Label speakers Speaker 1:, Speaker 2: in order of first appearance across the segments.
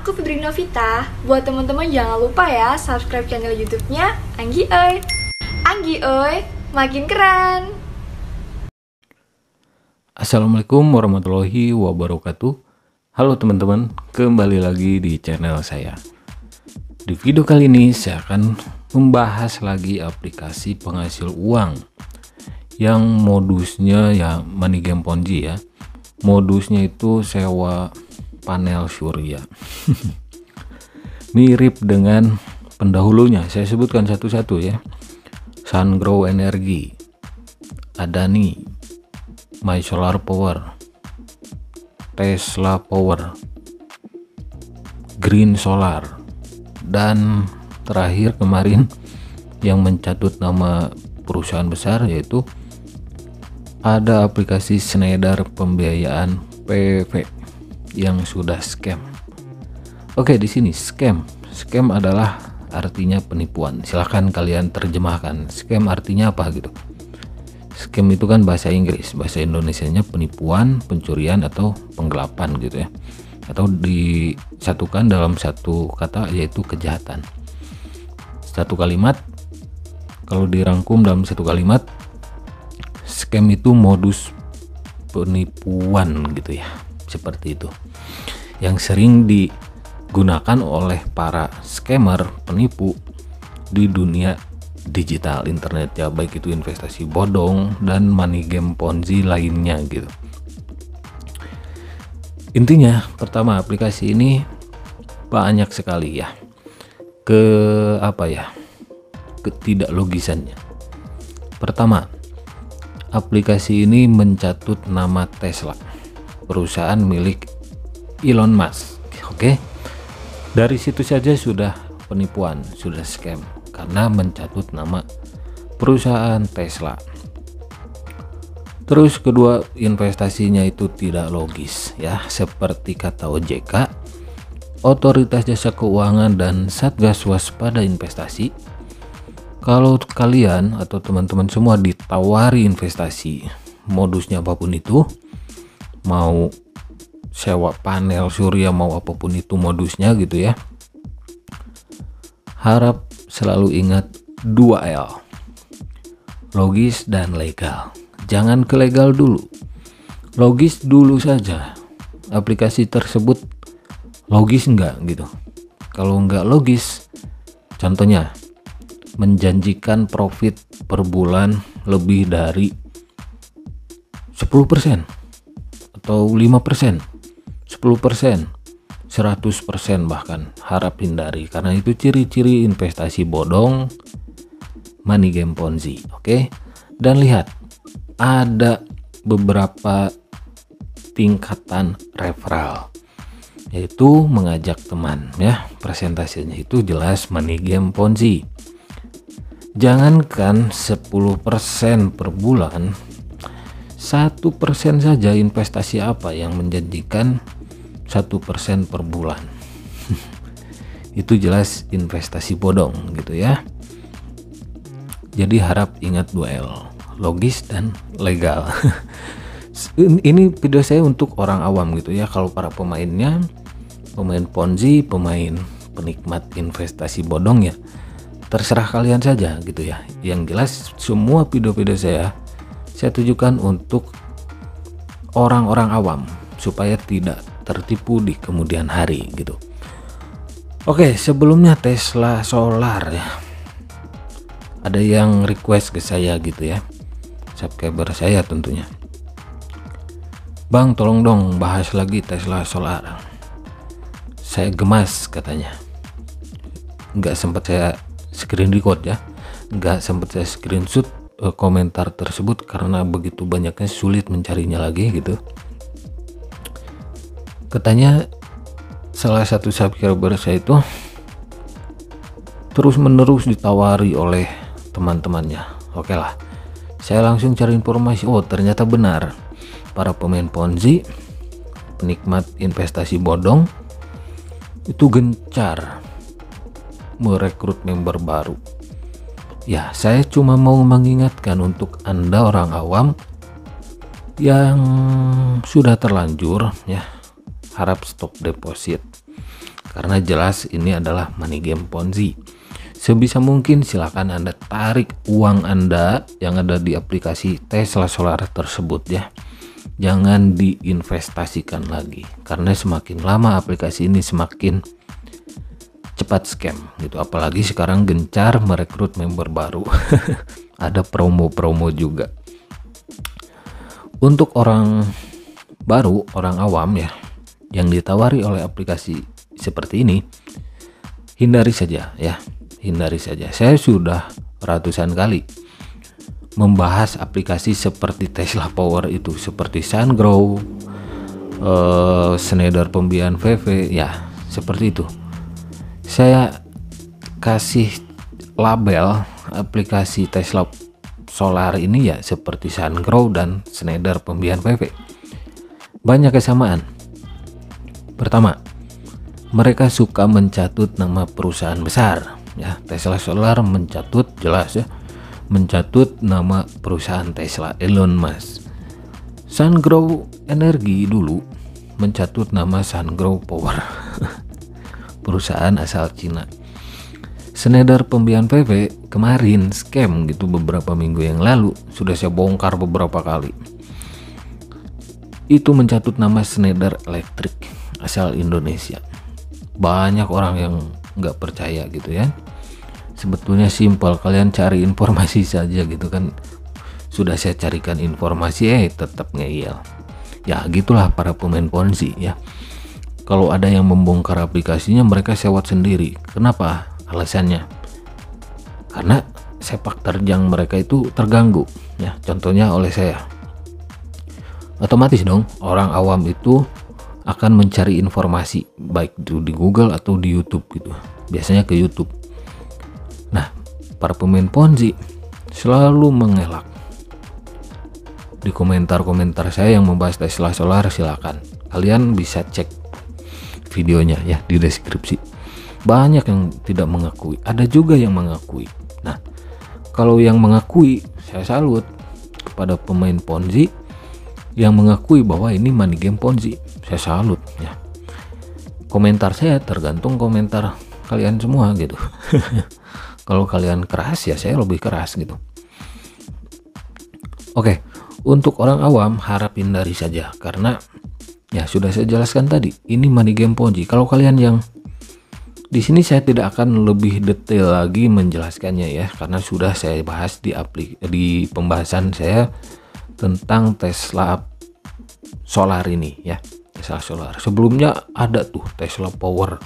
Speaker 1: aku Fitri Novita. Buat teman-teman jangan lupa ya subscribe channel YouTube-nya Anggi Oi. Anggi Oi, makin keren.
Speaker 2: Assalamualaikum warahmatullahi wabarakatuh. Halo teman-teman, kembali lagi di channel saya. Di video kali ini saya akan membahas lagi aplikasi penghasil uang yang modusnya ya money game Ponzi ya. Modusnya itu sewa panel surya. Mirip dengan pendahulunya, saya sebutkan satu-satu ya. Sungrow Energy, Adani, My Solar Power, Tesla Power, Green Solar, dan terakhir kemarin yang mencatut nama perusahaan besar yaitu ada aplikasi Schneider pembiayaan PV yang sudah scam. Oke, di sini scam adalah artinya penipuan. Silahkan kalian terjemahkan scam artinya apa gitu. Scam itu kan bahasa Inggris, bahasa Indonesianya penipuan, pencurian atau penggelapan gitu ya, atau disatukan dalam satu kata yaitu kejahatan. Satu kalimat, kalau dirangkum dalam satu kalimat, scam itu modus penipuan gitu ya, seperti itu, yang sering digunakan oleh para scammer penipu di dunia digital internet ya, baik itu investasi bodong dan money game Ponzi lainnya gitu. Intinya pertama, aplikasi ini banyak sekali ya ketidaklogisannya. Pertama, aplikasi ini mencatut nama Tesla, perusahaan milik Elon Musk. Oke, dari situ saja sudah penipuan, sudah scam karena mencatut nama perusahaan Tesla. Terus kedua, investasinya itu tidak logis ya, seperti kata OJK, Otoritas Jasa Keuangan dan Satgas Waspada Investasi. Kalau kalian atau teman-teman semua ditawari investasi, modusnya apapun itu, mau sewa panel surya, mau apapun itu modusnya gitu ya, harap selalu ingat 2L, logis dan legal. Jangan ke legal dulu, logis dulu saja. Aplikasi tersebut logis enggak gitu. Kalau enggak logis, contohnya menjanjikan profit per bulan lebih dari 10% atau 5%, 10%, 100% bahkan, harap hindari karena itu ciri-ciri investasi bodong, money game Ponzi. Oke? Dan lihat, ada beberapa tingkatan referral, yaitu mengajak teman ya. Presentasinya itu jelas money game Ponzi. Jangankan 10% per bulan, 1% saja investasi apa yang menjanjikan 1% per bulan. Itu jelas investasi bodong gitu ya. Jadi harap ingat 2L, logis dan legal. Ini video saya untuk orang awam gitu ya. Kalau para pemainnya, pemain Ponzi, pemain penikmat investasi bodong ya, terserah kalian saja gitu ya. Yang jelas semua video-video saya tujukan untuk orang-orang awam supaya tidak tertipu di kemudian hari gitu. Oke, sebelumnya Tesla Solar ya, ada yang request ke saya gitu ya, subscriber saya tentunya, Bang tolong dong bahas lagi Tesla Solar. Saya gemas katanya, nggak sempat saya screen record ya, nggak sempat saya screenshot komentar tersebut karena begitu banyaknya, sulit mencarinya lagi gitu. Katanya salah satu subscriber saya itu terus menerus ditawari oleh teman-temannya. Oke lah, saya langsung cari informasi. Oh, ternyata benar, para pemain Ponzi, penikmat investasi bodong itu gencar merekrut member baru. Ya, saya cuma mau mengingatkan untuk Anda orang awam yang sudah terlanjur ya, harap stop deposit. karena jelas ini adalah money game Ponzi. Sebisa mungkin silakan Anda tarik uang Anda yang ada di aplikasi Tesla Solar tersebut ya. Jangan diinvestasikan lagi, karena semakin lama aplikasi ini semakin cepat scam gitu. Apalagi sekarang gencar merekrut member baru. Ada promo-promo juga. Untuk orang baru, orang awam ya, yang ditawari oleh aplikasi seperti ini, hindari saja ya. Hindari saja. Saya sudah ratusan kali membahas aplikasi seperti Tesla Power itu, seperti Sungrow, Schneider pembiayaan VV, ya seperti itu. Saya kasih label aplikasi Tesla Solar ini ya seperti Sungrow dan Schneider pembiayaan VV. Banyak kesamaan. Pertama, mereka suka mencatut nama perusahaan besar. Ya, Tesla Solar mencatut jelas ya, mencatut nama perusahaan Tesla, Elon Musk. Sungrow Energi dulu mencatut nama Sungrow Power, perusahaan asal Cina. Schneider pembiayaan PV kemarin scam gitu beberapa minggu yang lalu, sudah saya bongkar beberapa kali. Itu mencatut nama Schneider Electric asal Indonesia. Banyak orang yang nggak percaya gitu ya. Sebetulnya simpel, kalian cari informasi saja gitu kan. Sudah saya carikan informasi tetap ngeyel. Ya gitulah para pemain Ponzi ya. Kalau ada yang membongkar aplikasinya, mereka sewot sendiri. Kenapa? Alasannya karena sepak terjang mereka itu terganggu ya. Contohnya oleh saya. Otomatis dong orang awam itu akan mencari informasi baik itu di Google atau di YouTube gitu. Biasanya ke YouTube. Nah, para pemain Ponzi selalu mengelak. Di komentar-komentar saya yang membahas Tesla Solar, silakan kalian bisa cek videonya ya di deskripsi. Banyak yang tidak mengakui, ada juga yang mengakui. Nah, kalau yang mengakui, saya salut kepada pemain Ponzi yang mengakui bahwa ini money game Ponzi. Saya salut ya. Komentar saya tergantung komentar kalian semua gitu. Kalau kalian keras ya saya lebih keras gitu. Oke, untuk orang awam harap hindari saja karena ya sudah saya jelaskan tadi, ini money game Ponzi. Kalau kalian yang di sini saya tidak akan lebih detail lagi menjelaskannya ya, karena sudah saya bahas di pembahasan saya tentang Tesla Solar ini ya. Tesla Solar. Sebelumnya ada tuh Tesla Power.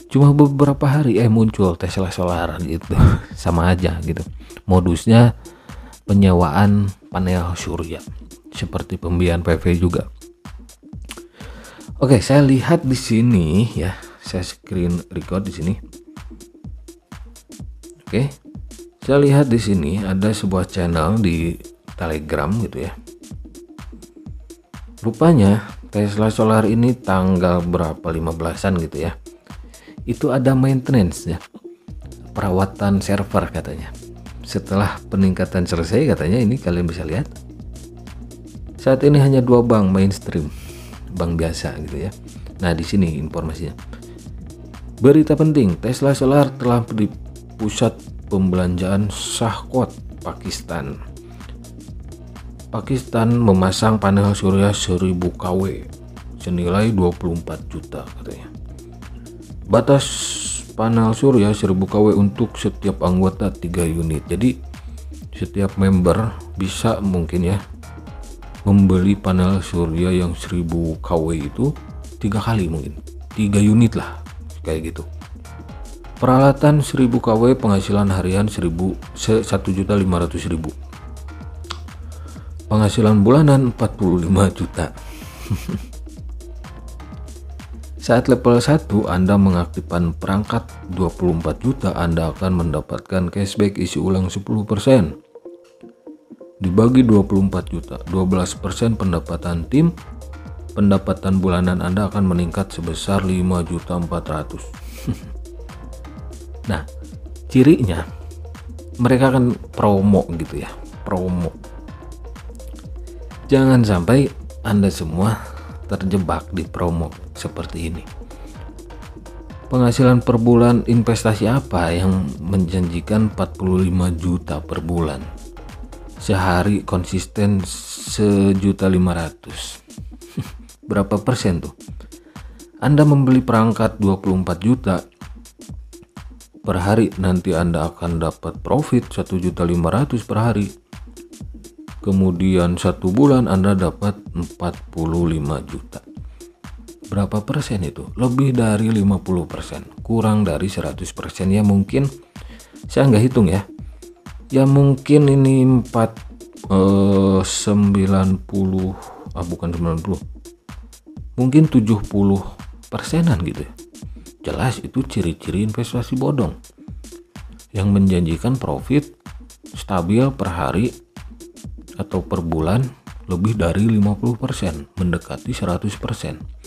Speaker 2: Cuma beberapa hari muncul Tesla Solar gitu. Sama aja gitu. Modusnya penyewaan panel surya. Seperti pembiayaan PV juga. Oke, saya lihat di sini ya. Saya screen record di sini. Oke. Saya lihat di sini ada sebuah channel di Telegram gitu ya. Rupanya Tesla Solar ini tanggal berapa 15-an gitu ya. Itu ada maintenance ya. Perawatan server katanya. Setelah peningkatan selesai katanya, ini kalian bisa lihat. Saat ini hanya 2 bank mainstream, bank biasa gitu ya. Nah, di sini informasinya. Berita penting, Tesla Solar telah di pusat pembelanjaan Shahkot, Pakistan. Pakistan memasang panel surya 1000 kW senilai 24 juta katanya. Batas panel surya 1000 kW untuk setiap anggota 3 unit. Jadi setiap member bisa mungkin ya membeli panel surya yang 1000 kW itu 3 kali mungkin. 3 unit lah kayak gitu. Peralatan 1000 kW penghasilan harian 1.500.000. Penghasilan bulanan 45 juta. Saat level 1 Anda mengaktifkan perangkat 24 juta, Anda akan mendapatkan cashback isi ulang 10%. Dibagi 24 juta, 12% pendapatan tim, pendapatan bulanan Anda akan meningkat sebesar 5.400.000. Nah, cirinya mereka akan promo gitu ya, promo. Jangan sampai Anda semua terjebak di promo seperti ini. Penghasilan per bulan investasi apa yang menjanjikan 45 juta per bulan? Sehari konsisten 1.500.000. Berapa persen tuh? Anda membeli perangkat 24 juta per hari, nanti Anda akan dapat profit 1.500.000 per hari. Kemudian 1 bulan Anda dapat 45 juta. Berapa persen itu? Lebih dari 50%, kurang dari 100% ya. Mungkin saya nggak hitung ya. Ya mungkin ini 90 bukan 90. Mungkin 70 persenan gitu ya. Jelas itu ciri-ciri investasi bodong yang menjanjikan profit stabil per hari atau per bulan lebih dari 50%, mendekati 100%.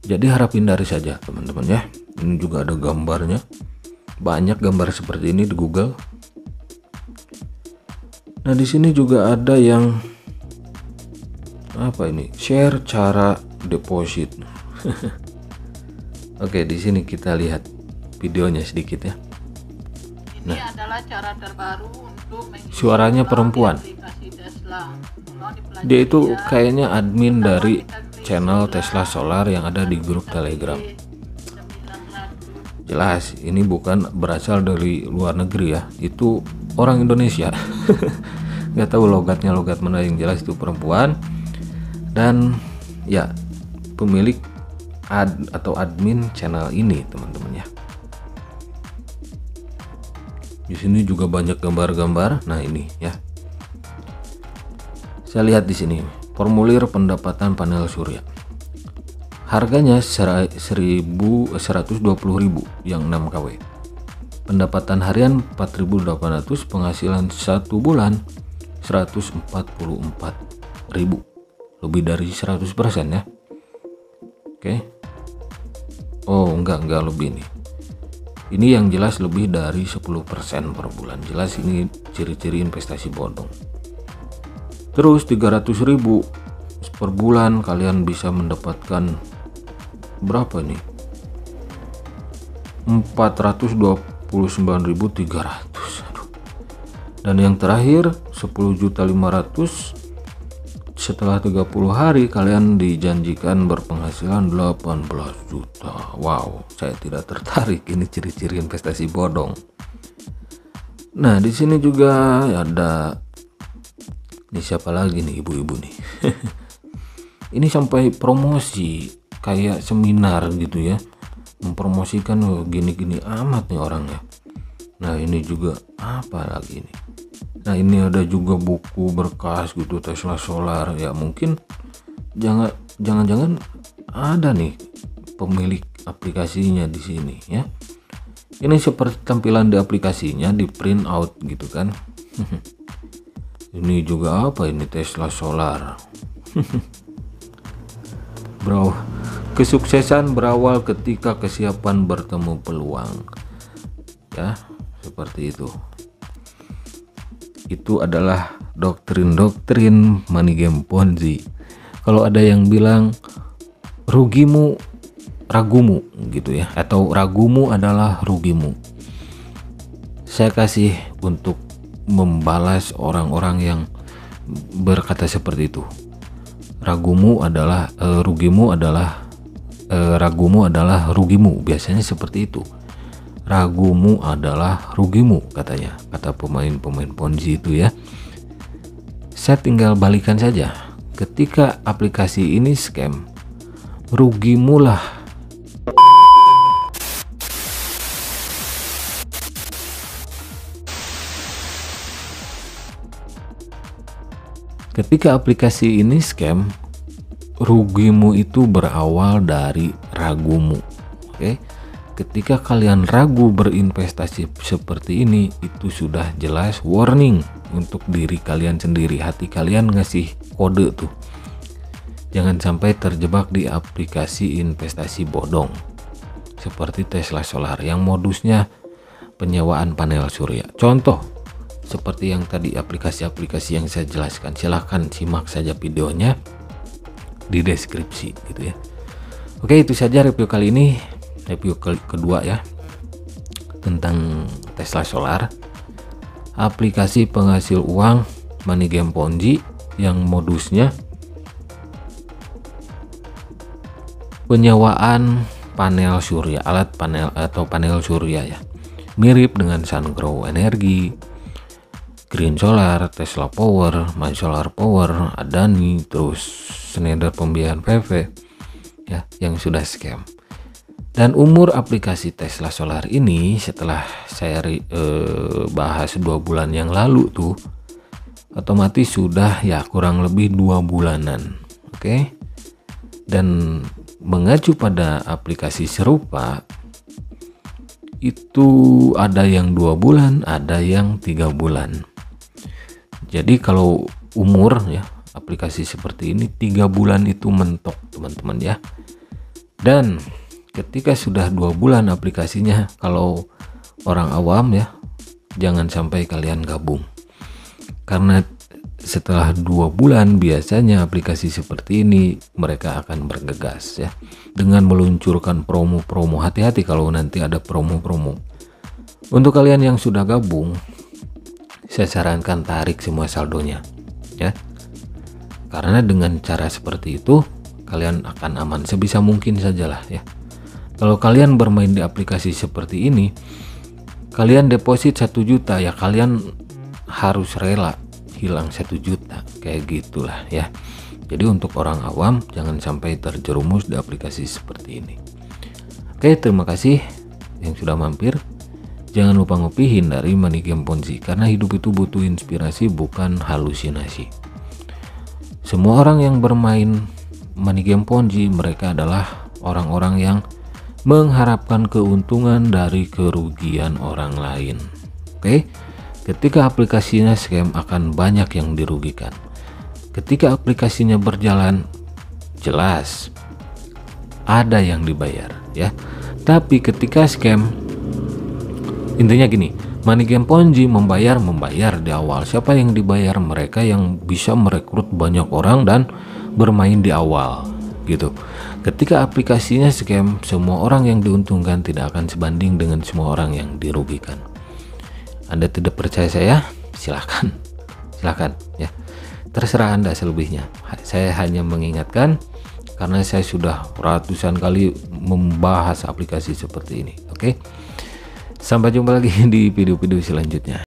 Speaker 2: Jadi harap hindari saja teman-teman ya. Ini juga ada gambarnya. Banyak gambar seperti ini di Google. Nah, di sini juga ada yang apa ini? Share cara deposit. Oke, di sini kita lihat videonya sedikit ya.
Speaker 3: Ini adalah cara terbaru untuk
Speaker 2: suaranya perempuan. Dia itu kayaknya admin dari channel Tesla Solar yang ada di grup Telegram. Jelas ini bukan berasal dari luar negeri ya, itu orang Indonesia. Nggak tahu logatnya logat mana, yang jelas itu perempuan dan ya pemilik atau admin channel ini teman-teman ya. Di sini juga banyak gambar-gambar. Nah ini ya, saya lihat di sini formulir pendapatan panel surya. Harganya 120.000 yang 6 kW. Pendapatan harian 4.800, penghasilan 1 bulan 144.000. Lebih dari 100% ya. Oke. Oh, enggak lebih nih. Ini yang jelas lebih dari 10% per bulan. Jelas ini ciri-ciri investasi bodong. Terus 300.000 per bulan kalian bisa mendapatkan berapa nih? 429.300. Dan yang terakhir 10.500.000. Setelah 30 hari kalian dijanjikan berpenghasilan 18 juta. Wow, saya tidak tertarik. Ini ciri-ciri investasi bodong. Nah, di sini juga ada, ini siapa lagi nih, ibu-ibu nih. Ini sampai promosi kayak seminar gitu ya, mempromosikan gini-gini amat nih orangnya. Nah, ini juga apa lagi nih? Nah, ini ada juga buku berkas gitu Tesla Solar ya. Mungkin jangan-jangan ada nih pemilik aplikasinya di sini ya. Ini seperti tampilan di aplikasinya, di print out gitu kan. Ini juga apa ini, Tesla Solar. Bro, kesuksesan berawal ketika kesiapan bertemu peluang. Ya, seperti itu. Itu adalah doktrin-doktrin money game Ponzi. Kalau ada yang bilang rugimu ragumu gitu ya, atau ragumu adalah rugimu, saya kasih untuk membalas orang-orang yang berkata seperti itu. Ragumu adalah rugimu adalah ragumu adalah rugimu, biasanya seperti itu. Ragumu adalah rugimu, katanya, kata pemain-pemain Ponzi itu ya. Saya tinggal balikan saja. Ketika aplikasi ini scam, rugimulah. Ketika aplikasi ini scam, rugimu itu berawal dari ragumu. Oke. Ketika kalian ragu berinvestasi seperti ini, itu sudah jelas warning untuk diri kalian sendiri. Hati kalian ngasih kode tuh. Jangan sampai terjebak di aplikasi investasi bodong seperti Tesla Solar yang modusnya penyewaan panel surya. Contoh seperti yang tadi, aplikasi-aplikasi yang saya jelaskan. Silahkan simak saja videonya di deskripsi gitu ya. Oke, itu saja review kali ini. review kedua ya, tentang Tesla Solar, aplikasi penghasil uang money game Ponzi yang modusnya penyewaan panel surya, alat panel atau panel surya ya, mirip dengan Sungrow Energy, Green Solar, Tesla Power, My Solar Power, Adani, terus Schneider Pembiayaan PV ya, yang sudah scam. Dan umur aplikasi Tesla Solar ini setelah saya bahas 2 bulan yang lalu tuh, otomatis sudah ya kurang lebih 2 bulanan. Oke. Dan mengacu pada aplikasi serupa itu ada yang 2 bulan, ada yang 3 bulan. Jadi kalau umur ya aplikasi seperti ini 3 bulan itu mentok teman-teman ya. Dan ketika sudah 2 bulan aplikasinya, kalau orang awam ya, jangan sampai kalian gabung. Karena setelah 2 bulan biasanya aplikasi seperti ini mereka akan bergegas ya, dengan meluncurkan promo-promo. Hati-hati kalau nanti ada promo-promo. Untuk kalian yang sudah gabung, saya sarankan tarik semua saldonya ya. Karena dengan cara seperti itu kalian akan aman sebisa mungkin sajalah ya. Kalau kalian bermain di aplikasi seperti ini, kalian deposit 1 juta ya, kalian harus rela hilang 1 juta, kayak gitulah ya. Jadi untuk orang awam jangan sampai terjerumus di aplikasi seperti ini. Oke, terima kasih yang sudah mampir. Jangan lupa ngopi, hindari money game Ponzi, karena hidup itu butuh inspirasi bukan halusinasi. Semua orang yang bermain money game Ponzi, mereka adalah orang-orang yang mengharapkan keuntungan dari kerugian orang lain. Oke, ketika aplikasinya scam akan banyak yang dirugikan. Ketika aplikasinya berjalan, jelas ada yang dibayar ya. Tapi ketika scam, intinya gini, money game Ponzi membayar di awal. Siapa yang dibayar? Mereka yang bisa merekrut banyak orang dan bermain di awal gitu. Ketika aplikasinya scam, semua orang yang diuntungkan tidak akan sebanding dengan semua orang yang dirugikan. Anda tidak percaya saya? Silakan ya, terserah Anda selebihnya. Saya hanya mengingatkan karena saya sudah ratusan kali membahas aplikasi seperti ini. Oke, sampai jumpa lagi di video-video selanjutnya.